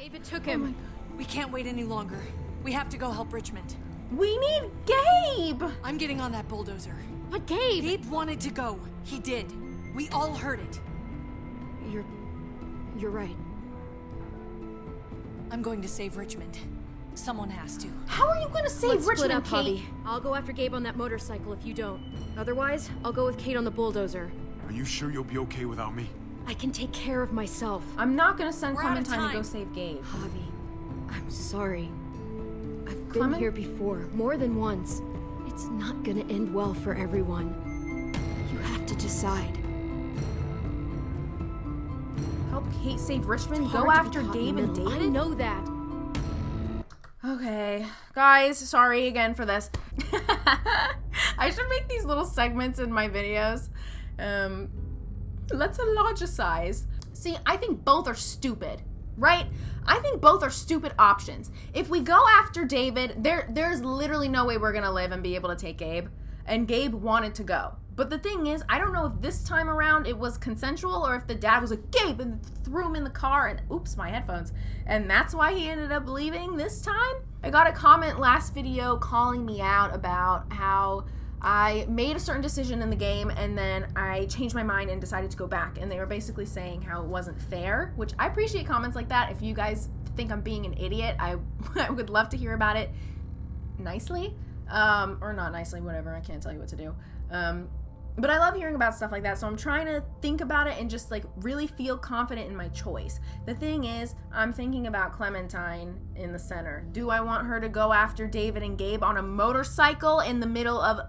David took him. Oh my God. We can't wait any longer. We have to go help Richmond. We need Gabe! I'm getting on that bulldozer. But Gabe! Gabe wanted to go. He did. We all heard it. You're right. I'm going to save Richmond. Someone has to. How are you going to save Let's Richmond, split up, Kate? Javi. I'll go after Gabe on that motorcycle if you don't. Otherwise, I'll go with Kate on the bulldozer. Are you sure you'll be okay without me? I can take care of myself. I'm not going to send We're out of Clementine to go time. save Gabe. Javi, I'm sorry. I've been Clement? here before, more than once. It's not gonna end well for everyone. You have to decide. Help Kate save Richmond? It's Go hard to after be caught in Gabe the and middle. David? I know that. Okay, guys, sorry again for this. I should make these little segments in my videos. Let's illogicize. See, I think both are stupid, right? I think both are stupid options. If we go after David, there's literally no way we're gonna live and be able to take Gabe. And Gabe wanted to go. But the thing is, I don't know if this time around it was consensual or if the dad was like, Gabe, and threw him in the car and oops, my headphones. And that's why he ended up leaving this time. I got a comment last video calling me out about how I made a certain decision in the game and then I changed my mind and decided to go back. And they were basically saying how it wasn't fair, which I appreciate comments like that. If you guys think I'm being an idiot, I would love to hear about it nicely. Or not nicely, whatever. I can't tell you what to do. But I love hearing about stuff like that, so I'm trying to think about it and just like really feel confident in my choice. The thing is, I'm thinking about Clementine in the center. Do I want her to go after David and Gabe on a motorcycle in the middle of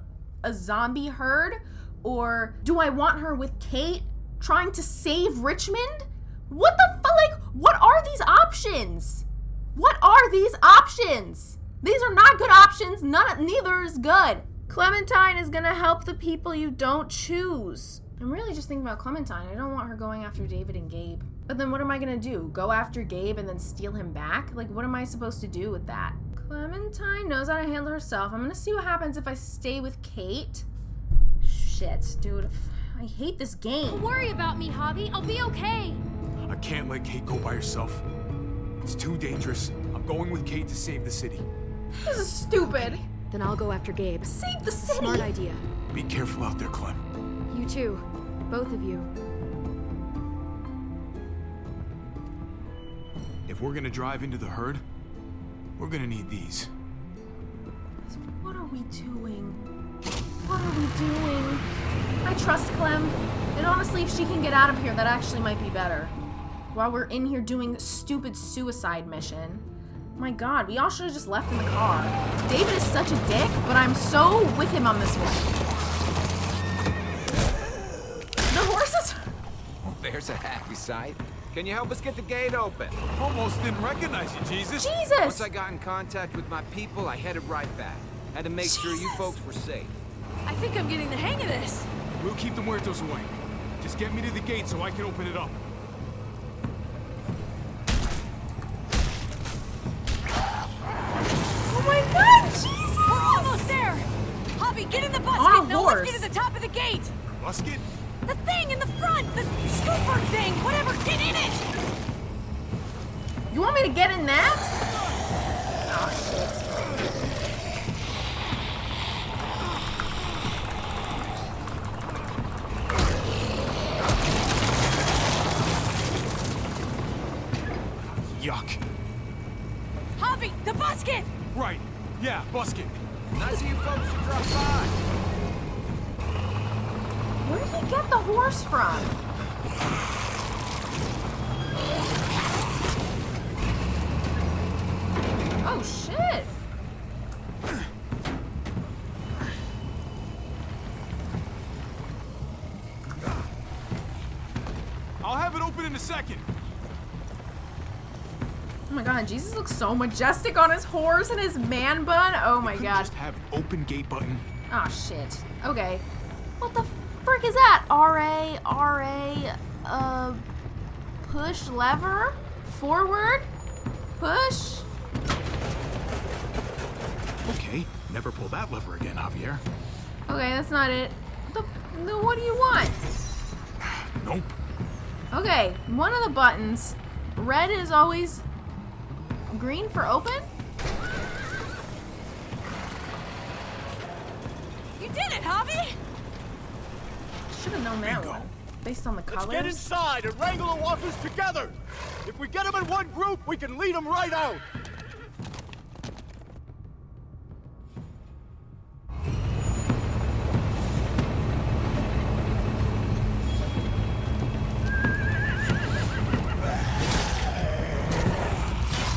a zombie herd? Or do I want her with Kate trying to save Richmond? What the fuck? Like, what are these options? What are these options? These are not good options. Neither is good. Clementine is gonna help the people you don't choose. I'm really just thinking about Clementine. I don't want her going after David and Gabe. But then what am I gonna do? Go after Gabe and then steal him back? Like, what am I supposed to do with that? Clementine knows how to handle herself. I'm gonna see what happens if I stay with Kate. Shit, dude. I hate this game. Don't worry about me, Javi. I'll be okay. I can't let Kate go by herself. It's too dangerous. I'm going with Kate to save the city. This is stupid. Then I'll go after Gabe. Save the city. Smart idea. Be careful out there, Clem. You too. Both of you. If we're gonna drive into the herd, we're gonna need these. What are we doing? What are we doing? I trust Clem. And honestly, if she can get out of here, that actually might be better. While we're in here doing stupid suicide mission. My God, we all should have just left in the car. David is such a dick, but I'm so with him on this one. The horses? Oh, there's a happy sight. Can you help us get the gate open? Almost didn't recognize you, Jesus. Jesus! Once I got in contact with my people, I headed right back. Had to make sure you folks were safe. I think I'm getting the hang of this. We'll keep the muertos away. Just get me to the gate so I can open it up. Oh my God, Jesus! We're almost there. Javi, get in the On a busket. Now horse. let's get to the top of the gate. Musket? The thing in the front, the scooper thing, whatever. Get in it. You want me to get in that? Oh, shit. Yuck. Javi, the busket. Right. Yeah, busket. Nice of you folks to drop by. Where did he get the horse from? Oh, shit. I'll have it open in a second. Oh my God, Jesus looks so majestic on his horse and his man bun. Oh my Couldn't God. just have open gate button. Oh shit. Okay. What the frick is that? Push lever? Forward? Push? Okay, never pull that lever again, Javier. Okay, that's not it. What do you want? Nope. Okay, one of the buttons. Red is always green for open? You did it, Javi! Should have known that Bingo. one. Based on the Let's colors. get inside and wrangle the walkers together! If we get them in one group, we can lead them right out!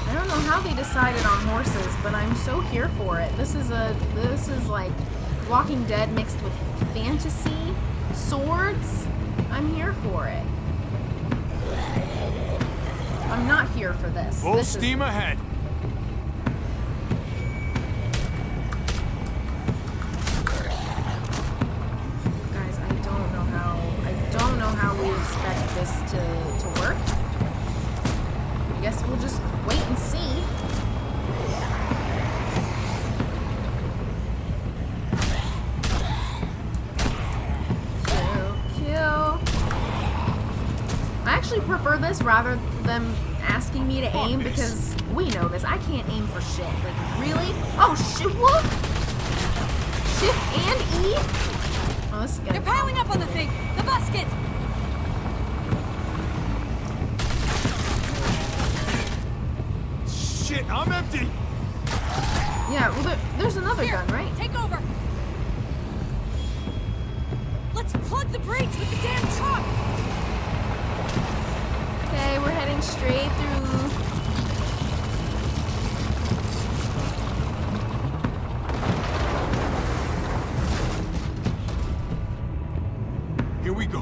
I don't know how they decided on horses, but I'm so here for it. This is like Walking Dead mixed with fantasy, swords. I'm here for it. I'm not here for this. Full This is- steam ahead. Guys, I don't know how we expect this to work. I guess we'll just wait and see. Kill. I actually prefer this rather than them asking me to aim this. because we know this. I can't aim for shit. Like, really? Oh, shit, what? Shift and E? Oh, this is They're gonna... piling up on the thing! The musket! Shit, I'm empty. Yeah, well, there's another Here, gun, right? take over! Let's plug the breach with the damn truck! Okay, we're heading straight through. Here we go.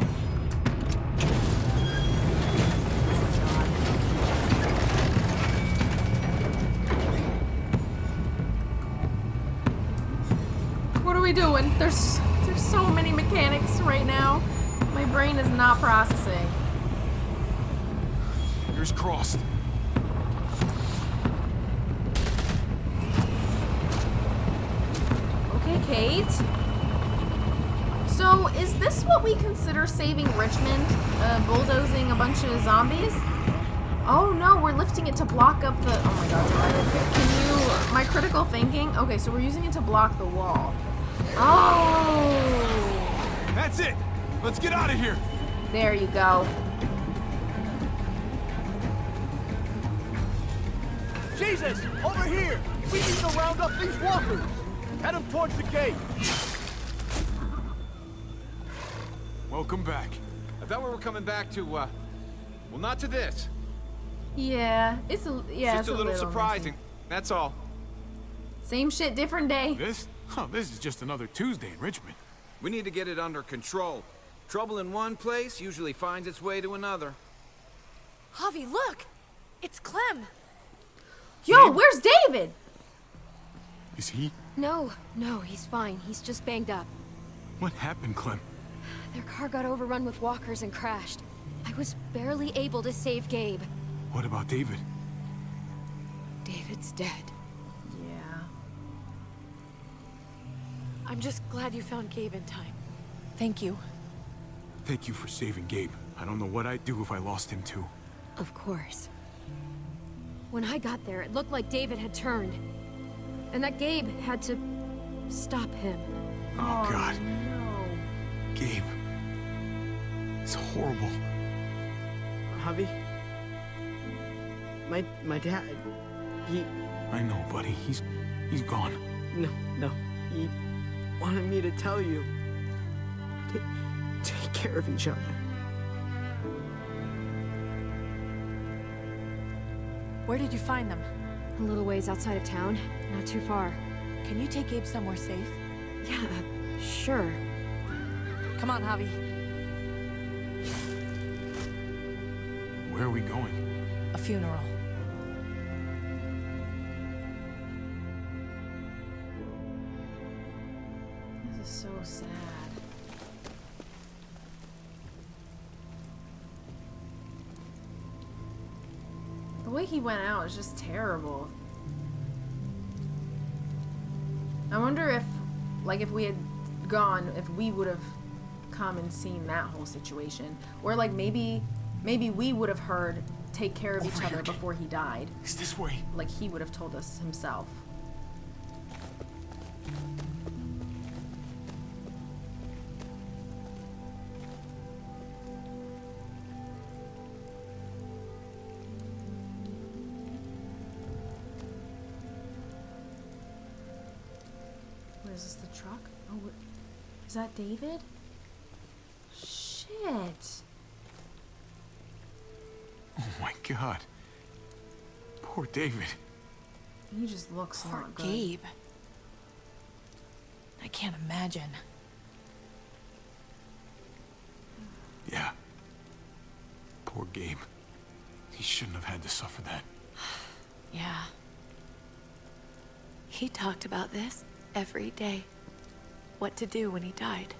What are we doing? There's so many mechanics right now. My brain is not processing. Fingers crossed. Okay, Kate. So, is this what we consider saving Richmond? Bulldozing a bunch of zombies? Oh no, we're lifting it to block up the... Oh my god, can you... My critical thinking? Okay, so we're using it to block the wall. Oh! That's it. Let's get out of here. There you go. Jesus! Over here! We need to round up these walkers! Head them towards the gate! Welcome back. I thought we were coming back to, well, not to this. Yeah, it's a... Yeah, Just it's a little surprising. messy. That's all. Same shit, different day. This? Oh, this is just another Tuesday in Richmond. We need to get it under control. Trouble in one place usually finds its way to another. Javi, look! It's Clem! Yo, where's David? Is he? No, he's fine. He's just banged up. What happened, Clem? Their car got overrun with walkers and crashed. I was barely able to save Gabe. What about David? David's dead. Yeah. I'm just glad you found Gabe in time. Thank you. Thank you for saving Gabe. I don't know what I'd do if I lost him too. Of course. When I got there, it looked like David had turned. And that Gabe had to stop him. Oh, God. No. Gabe. It's horrible. Javi? My dad, he... I know, buddy. He's gone. No. He wanted me to tell you. Take care of each other. Where did you find them? A little ways outside of town. Not too far. Can you take Gabe somewhere safe? Yeah, sure. Come on, Javi. Where are we going? A funeral. This is so sad. The way he went out is just terrible. I wonder if, like, if we had gone, if we would have come and seen that whole situation. Or, like, maybe we would have heard take care of each other before he died. It's this way. Like he would have told us himself. What is this, the truck? Oh, is that David? Shit. Oh my God. Poor David. He just looks Poor not good. Gabe. I can't imagine. Yeah. Poor Gabe. He shouldn't have had to suffer that. Yeah. He talked about this every day. What to do when he died.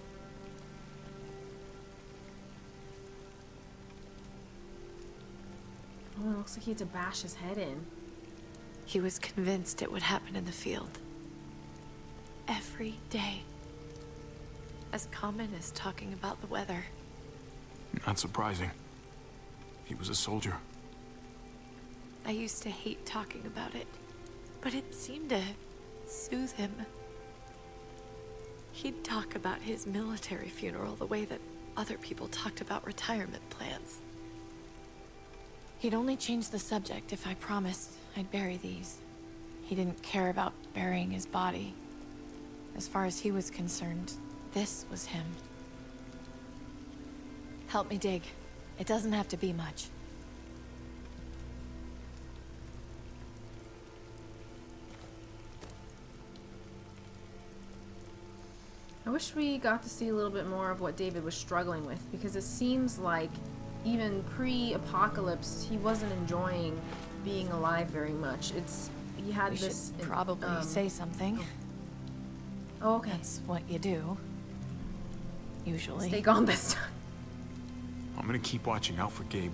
Oh, it looks like he had to bash his head in. He was convinced it would happen in the field. Every day. As common as talking about the weather. Not surprising. He was a soldier. I used to hate talking about it, but it seemed to soothe him. He'd talk about his military funeral the way that other people talked about retirement plans. He'd only change the subject if I promised I'd bury these. He didn't care about burying his body. As far as he was concerned, this was him. Help me dig. It doesn't have to be much. I wish we got to see a little bit more of what David was struggling with, because it seems like even pre-apocalypse, he wasn't enjoying being alive very much. He had We this should probably say something. Oh, okay. That's what you do. Usually. Stay gone this time. I'm gonna keep watching out for Gabe.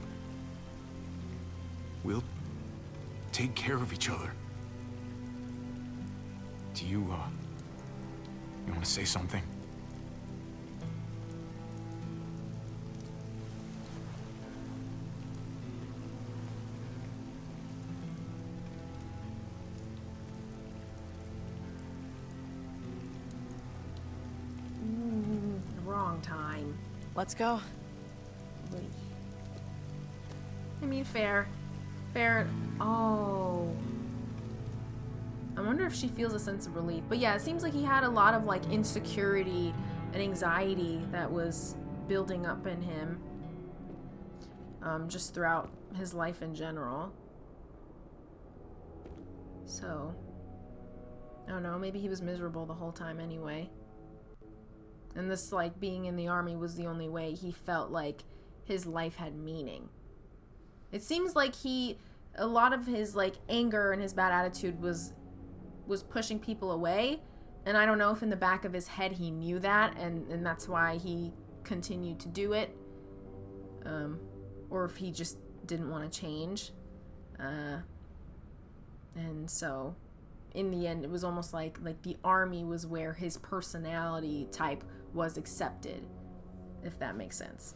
We'll take care of each other. Do you want to say something? Wrong time. Let's go. Wait. I mean, fair. Fair. Oh. I wonder if she feels a sense of relief. But yeah, it seems like he had a lot of like insecurity and anxiety that was building up in him. Just throughout his life in general. So, I don't know, maybe he was miserable the whole time anyway. And this, like, being in the army was the only way he felt like his life had meaning. It seems like a lot of his, like, anger and his bad attitude was pushing people away. And I don't know if in the back of his head he knew that, and that's why he continued to do it. Or if he just didn't want to change. And so, in the end, it was almost like the army was where his personality type was accepted, if that makes sense.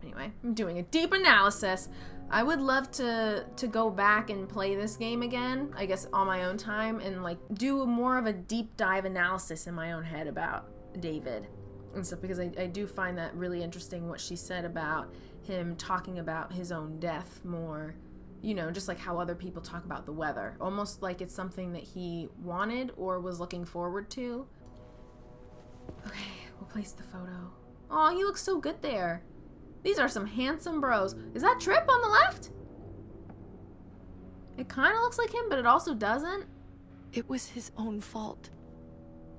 Anyway, I'm doing a deep analysis. I would love to go back and play this game again, I guess on my own time, and like do more of a deep dive analysis in my own head about David and stuff, because I do find that really interesting what she said about him talking about his own death more, you know, just like how other people talk about the weather, almost like it's something that he wanted or was looking forward to. Okay, we'll place the photo. Oh, he looks so good there. These are some handsome bros. Is that Tripp on the left? It kind of looks like him, but it also doesn't. It was his own fault.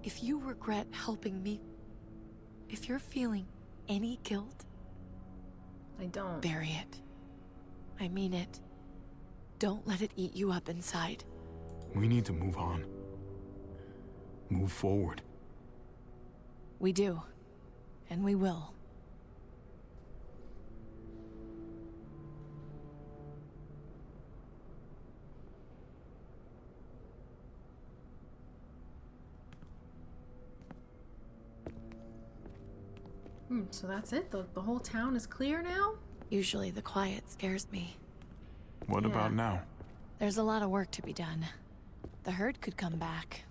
If you regret helping me, if you're feeling any guilt, I don't. bury it. I mean it. Don't let it eat you up inside. We need to move on. Move forward. We do. And we will. So that's it? The whole town is clear now? Usually the quiet scares me. What Yeah. about now? There's a lot of work to be done. The herd could come back.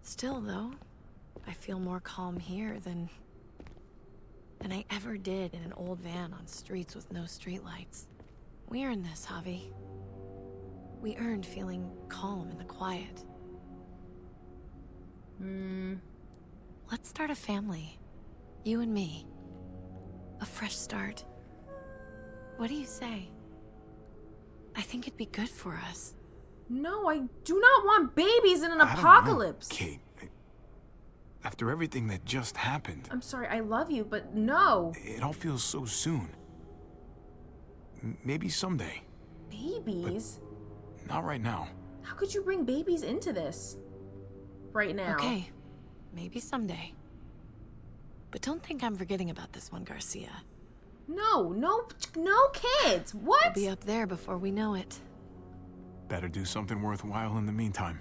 Still, though, I feel more calm here than I ever did in an old van on streets with no streetlights. We earned this, Javi. We earned feeling calm in the quiet. Let's start a family. You and me. A fresh start. What do you say? I think it'd be good for us. No, I do not want babies in an I don't know, apocalypse. Kate. After everything that just happened, I'm sorry, I love you, but no. it all feels so soon. Maybe someday. Babies? Not right now. How could you bring babies into this? Right now. Okay, maybe someday. But don't think I'm forgetting about this one, Garcia. No kids. We'll What? be up there before we know it. Better do something worthwhile in the meantime.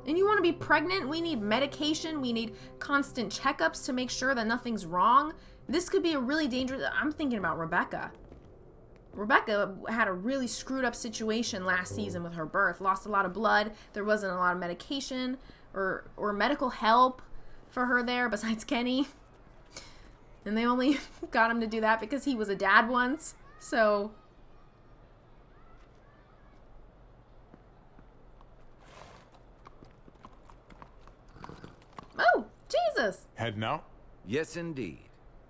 And you want to be pregnant? We need medication. We need constant checkups to make sure that nothing's wrong. This could be a really dangerous... I'm thinking about Rebecca. Rebecca had a really screwed up situation last season with her birth. Lost a lot of blood. There wasn't a lot of medication or medical help for her there besides Kenny. And they only got him to do that because he was a dad once. So... Oh, Jesus! Heading out? Yes, indeed.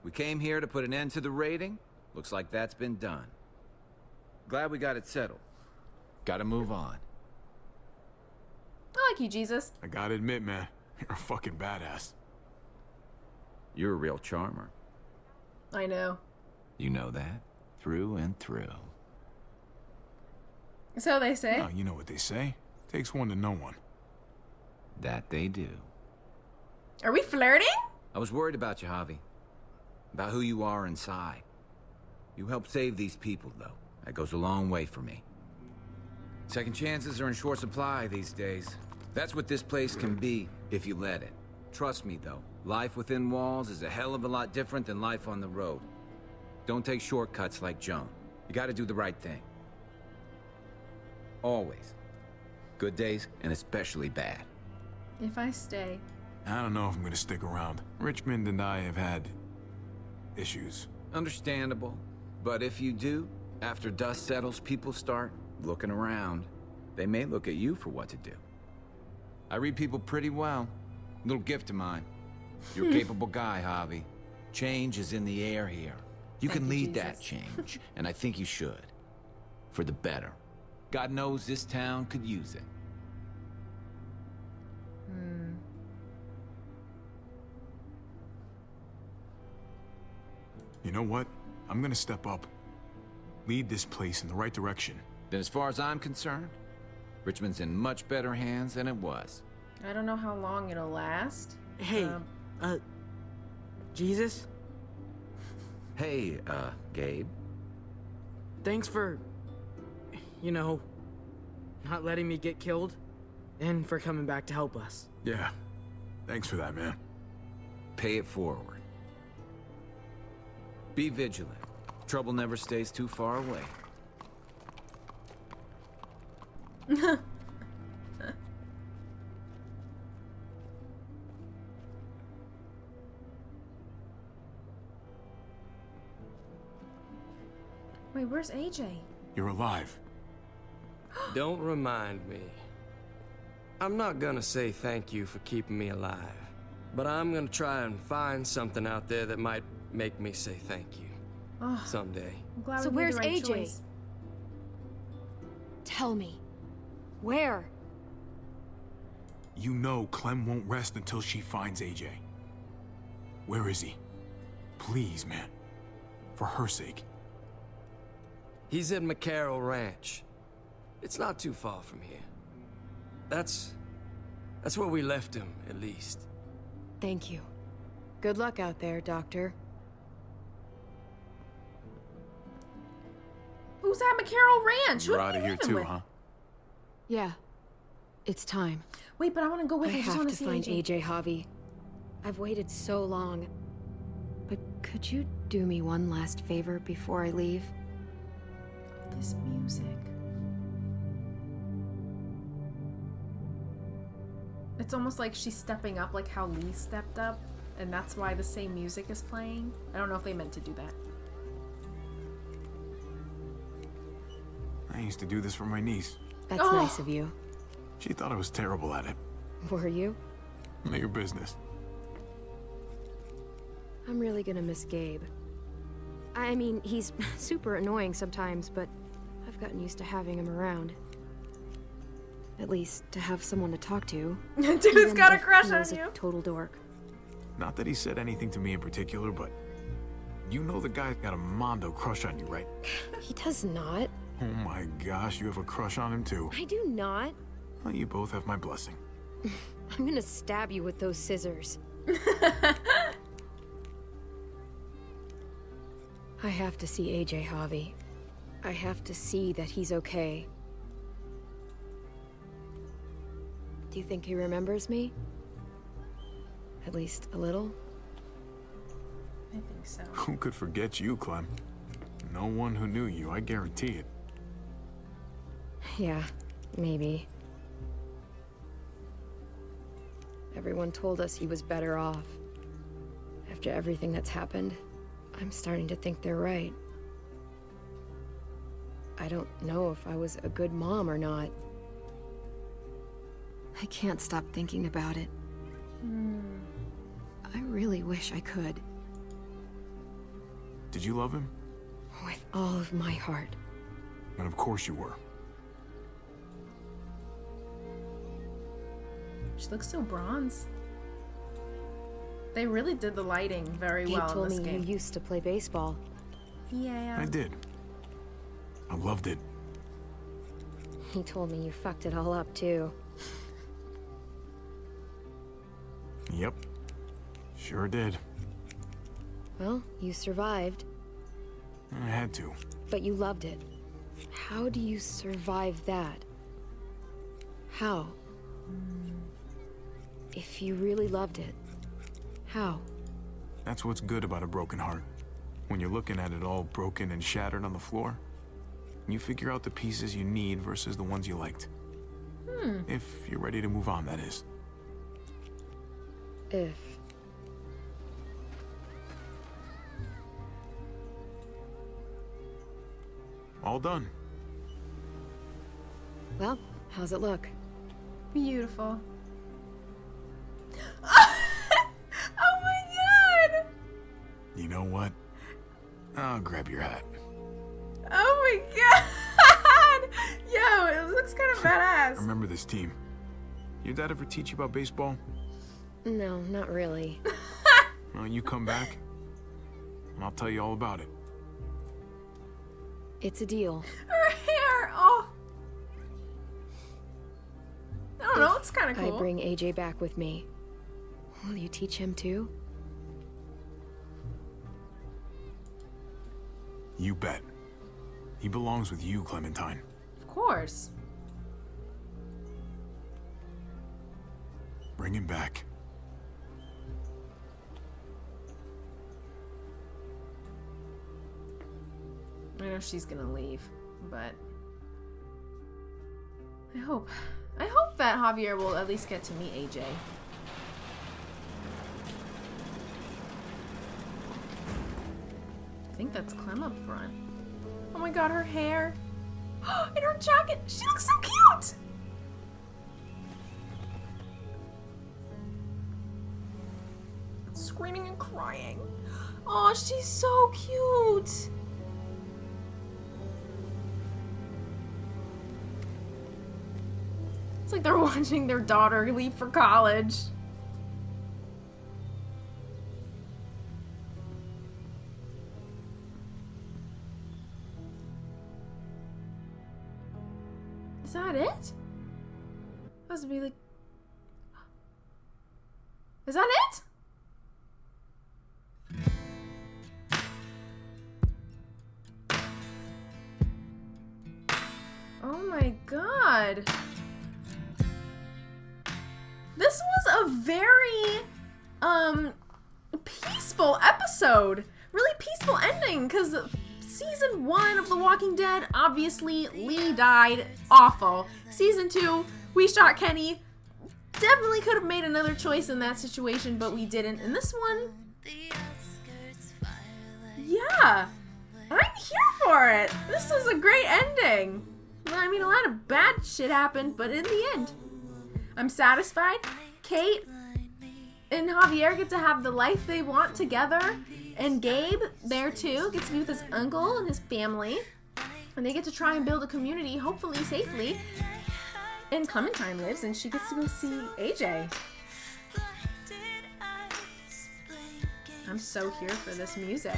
We came here to put an end to the raiding. Looks like that's been done. Glad we got it settled. Gotta move on. I like you, Jesus. I gotta admit, man, you're a fucking badass. You're a real charmer. I know. You know that? Through and through. So they say. Oh, you know what they say. Takes one to know one. That they do. Are we flirting? I was worried about you, Javi. About who you are inside. You helped save these people, though. That goes a long way for me. Second chances are in short supply these days. That's what this place can be, if you let it. Trust me, though. Life within walls is a hell of a lot different than life on the road. Don't take shortcuts like Joan. You gotta do the right thing. Always. Good days, and especially bad. If I stay. I don't know if I'm gonna stick around. Richmond and I have had issues. Understandable. But if you do, after dust settles, people start looking around. They may look at you for what to do. I read people pretty well. Little gift of mine. You're a capable guy, Javi. Change is in the air here. You Thank can you, lead that Jesus. change, and I think you should. For the better. God knows this town could use it. You know what? I'm gonna step up. Lead this place in the right direction. Then as far as I'm concerned, Richmond's in much better hands than it was. I don't know how long it'll last. Hey, Jesus? Hey, Gabe. Thanks for, not letting me get killed, and for coming back to help us. Yeah. Thanks for that, man. Pay it forward. Be vigilant. Trouble never stays too far away. Wait, where's AJ? You're alive. Don't remind me. I'm not gonna say thank you for keeping me alive, but I'm gonna try and find something out there that might make me say thank you. Someday. I'm glad So we made where's the right AJ? choice. Tell me. Where? You know Clem won't rest until she finds AJ. Where is he? Please, man. For her sake. He's at McCarroll Ranch. It's not too far from here. That's where we left him, at least. Thank you. Good luck out there, Doctor. Who's at McCarroll Ranch? Who You're are out you of here leaving too, with? huh? Yeah. It's time. Wait, but I want to go with. I I just have want to see find AJ. AJ, Javi. I've waited so long. But could you do me one last favor before I leave? This music. It's almost like she's stepping up like how Lee stepped up, and that's why the same music is playing. I don't know if they meant to do that. I used to do this for my niece. That's Oh. nice of you. She thought I was terrible at it. Were you? None of your business. I'm really gonna miss Gabe. I mean, he's super annoying sometimes, but I've gotten used to having him around. At least, to have someone to talk to. Dude's even got a if crush he on was you. a total dork. Not that he said anything to me in particular, but you know the guy's got a mondo crush on you, right? He does not. Oh my gosh, you have a crush on him too. I do not. Well, you both have my blessing. I'm gonna stab you with those scissors. I have to see AJ, Javi. I have to see that he's okay. Do you think he remembers me? At least a little? I think so. Who could forget you, Clem? No one who knew you, I guarantee it. Yeah, maybe. Everyone told us he was better off. After everything that's happened, I'm starting to think they're right. I don't know if I was a good mom or not. I can't stop thinking about it. I really wish I could. Did you love him? With all of my heart. And of course you were. She looks so bronze. They really did the lighting very Gabe well in told this me game. you used to play baseball. Yeah. I did. I loved it. He told me you fucked it all up, too. Yep. Sure did. Well, you survived, I had to. but you loved it. How do you survive that? How? If you really loved it, how? That's what's good about a broken heart. When you're looking at it all broken and shattered on the floor, you figure out the pieces you need versus the ones you liked. If you're ready to move on, that is. If. All done. Well, how's it look? Beautiful. Oh my god! You know what? I'll grab your hat. Oh my god! Yo, it looks kind of I badass. remember this team. Your dad ever teach you about baseball? No, not really. Well, you come back, and I'll tell you all about it. It's a deal. Her hair, oh. I don't know, it's kind of cool. I bring AJ back with me. Will you teach him too? You bet. He belongs with you, Clementine. Of course. Bring him back. I know she's gonna leave, but I hope that Javier will at least get to meet AJ. I think that's Clem up front. Oh my god, her hair. And her jacket. She looks so cute. Screaming and crying. Oh, she's so cute. It's like they're watching their daughter leave for college. Is that it? Supposed to be like... Is that it? Oh my god. This was a very peaceful episode. Really peaceful ending, because season 1 of The Walking Dead, obviously Lee died. Awful. Season 2, we shot Kenny. Definitely could have made another choice in that situation, but we didn't. And this one, yeah, I'm here for it. This was a great ending. I mean, a lot of bad shit happened, but in the end, I'm satisfied. Kate and Javier get to have the life they want together. And Gabe, there too, gets to be with his uncle and his family. And they get to try and build a community, hopefully safely. And Clementine lives, and she gets to go see AJ. I'm so here for this music.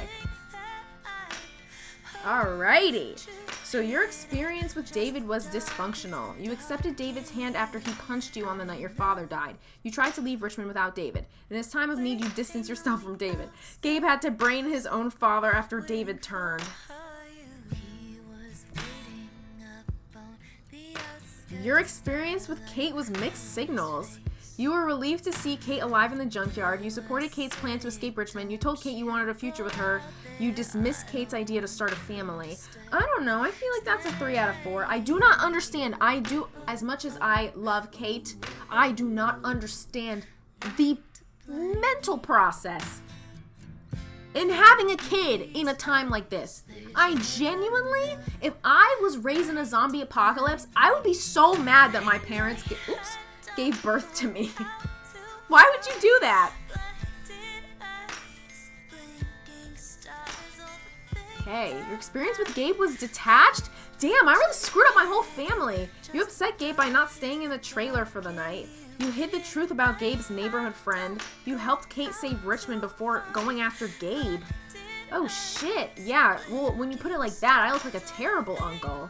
Alrighty. So your experience with David was dysfunctional. You accepted David's hand after he punched you on the night your father died. You tried to leave Richmond without David. In his time of need, you distanced yourself from David. Gabe had to brain his own father after David turned. Your experience with Kate was mixed signals. You were relieved to see Kate alive in the junkyard. You supported Kate's plan to escape Richmond. You told Kate you wanted a future with her. You dismissed Kate's idea to start a family. I don't know. I feel like that's a 3 out of 4. I do not understand. As much as I love Kate, I do not understand the mental process in having a kid in a time like this. I genuinely, if I was raised in a zombie apocalypse, I would be so mad that my parents gave birth to me. Why would you do that? Okay, your experience with Gabe was detached? Damn, I really screwed up my whole family. You upset Gabe by not staying in the trailer for the night. You hid the truth about Gabe's neighborhood friend. You helped Kate save Richmond before going after Gabe. Oh shit, yeah, well, when you put it like that, I look like a terrible uncle.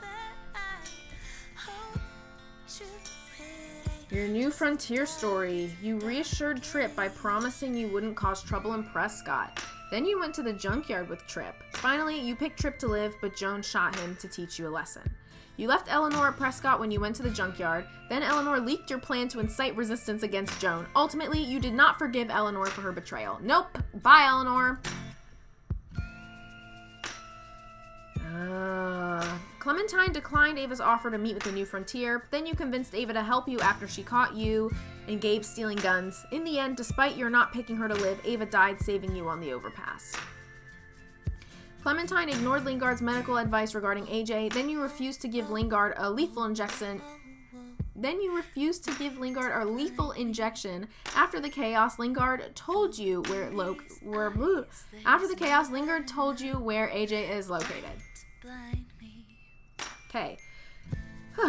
Your new frontier story. You reassured Tripp by promising you wouldn't cause trouble in Prescott. Then you went to the junkyard with Tripp. Finally, you picked Tripp to live, but Joan shot him to teach you a lesson. You left Eleanor at Prescott when you went to the junkyard. Then Eleanor leaked your plan to incite resistance against Joan. Ultimately, you did not forgive Eleanor for her betrayal. Nope. Bye, Eleanor. Clementine declined Ava's offer to meet with the New Frontier. Then you convinced Ava to help you after she caught you and Gabe stealing guns. In the end, despite your not picking her to live, Ava died saving you on the overpass. Clementine ignored Lingard's medical advice regarding AJ. Then you refused to give Lingard a lethal injection. After the chaos, Lingard told you where AJ is located. Okay.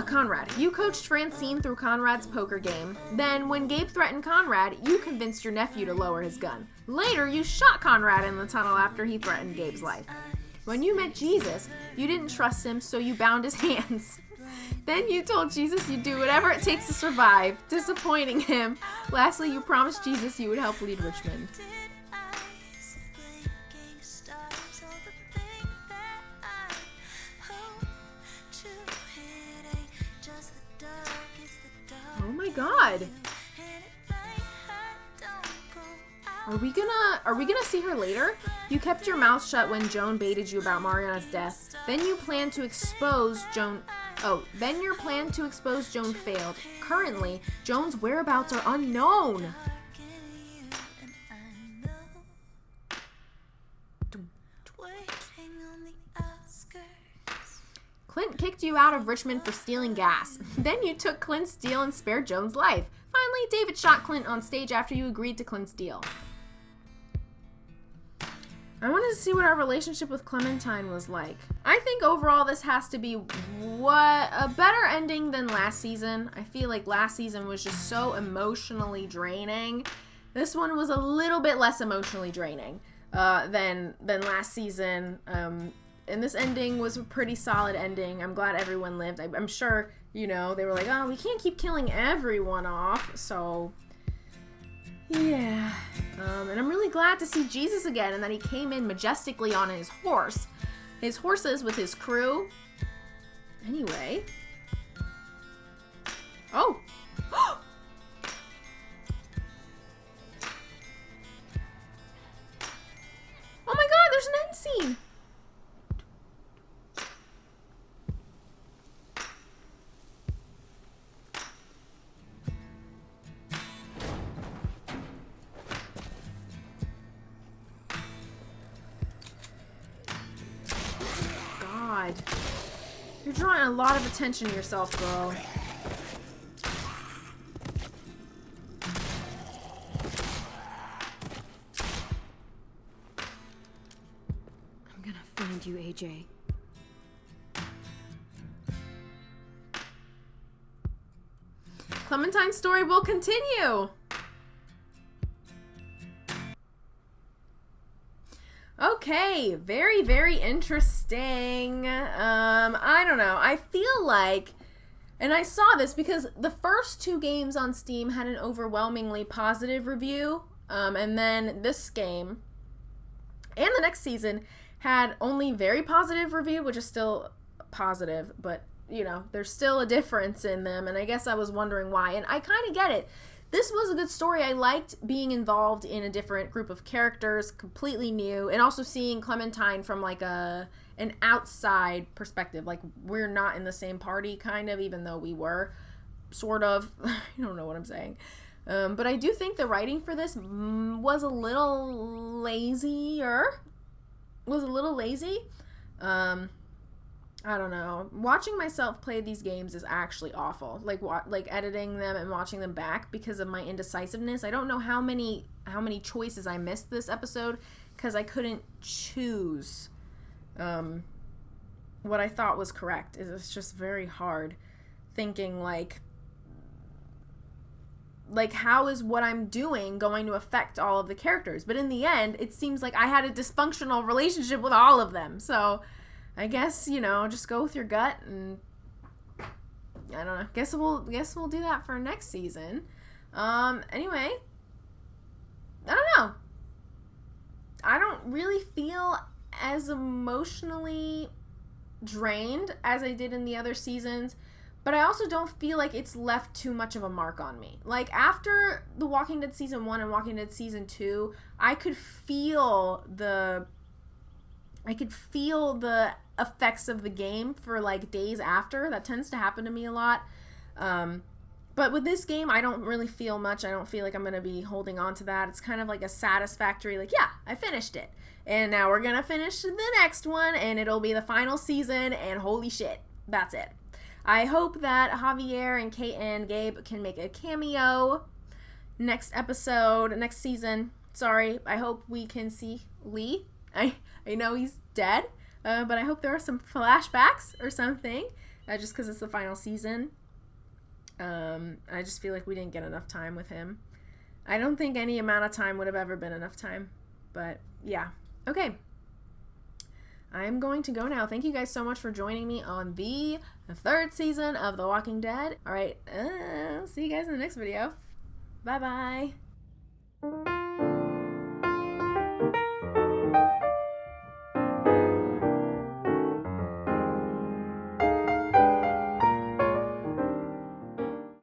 Conrad. You coached Francine through Conrad's poker game. Then, when Gabe threatened Conrad, you convinced your nephew to lower his gun. Later, you shot Conrad in the tunnel after he threatened Gabe's life. When you met Jesus, you didn't trust him, so you bound his hands. Then you told Jesus you'd do whatever it takes to survive, disappointing him. Lastly, you promised Jesus you would help lead Richmond. Oh my god. Are we gonna see her later? You kept your mouth shut when Joan baited you about Mariana's death. Then you plan to expose Joan. Then your plan to expose Joan failed. Currently, Joan's whereabouts are unknown. Clint kicked you out of Richmond for stealing gas. Then you took Clint's deal and spared Joan's life. Finally, David shot Clint on stage after you agreed to Clint's deal. I wanted to see what our relationship with Clementine was like. I think overall this has to be a better ending than last season. I feel like last season was just so emotionally draining. This one was a little bit less emotionally draining than last season. And this ending was a pretty solid ending. I'm glad everyone lived. I'm sure, they were like, oh, we can't keep killing everyone off. So, yeah. And I'm really glad to see Jesus again and that he came in majestically on his horse. His horses with his crew. Anyway. Oh. God. You're drawing a lot of attention to yourself, girl. I'm gonna find you, AJ. Clementine's story will continue. Okay, very, very interesting. I don't know. I feel like, and I saw this because the first 2 games on Steam had an overwhelmingly positive review, and then this game and the next season had only very positive review, which is still positive, but you know, there's still a difference in them, and I guess I was wondering why, and I kind of get it. This was a good story. I liked being involved in a different group of characters, completely new, and also seeing Clementine from like an outside perspective. Like, we're not in the same party, kind of, even though we were, sort of. I don't know what I'm saying. But I do think the writing for this was a little lazier. Was a little lazy. I don't know. Watching myself play these games is actually awful. Like editing them and watching them back because of my indecisiveness. I don't know how many choices I missed this episode because I couldn't choose what I thought was correct. It's just very hard thinking like how is what I'm doing going to affect all of the characters? But in the end, it seems like I had a dysfunctional relationship with all of them. So I guess, you know, just go with your gut, and I don't know. Guess we'll do that for next season. Anyway, I don't know. I don't really feel as emotionally drained as I did in the other seasons, but I also don't feel like it's left too much of a mark on me. Like, after The Walking Dead Season 1 and Walking Dead Season 2, I could feel the effects of the game for like days after. That tends to happen to me a lot. But with this game, I don't really feel much. I don't feel like I'm going to be holding on to that. It's kind of like a satisfactory, like, yeah, I finished it. And now we're going to finish the next one, and it'll be the final season, and holy shit, that's it. I hope that Javier and Kate and Gabe can make a cameo next episode, next season. Sorry, I hope we can see Lee. I know he's dead, but I hope there are some flashbacks or something, just because it's the final season. I just feel like we didn't get enough time with him. I don't think any amount of time would have ever been enough time, but yeah. Okay. I'm going to go now. Thank you guys so much for joining me on the 3rd season of The Walking Dead. All right, see you guys in the next video. Bye-bye.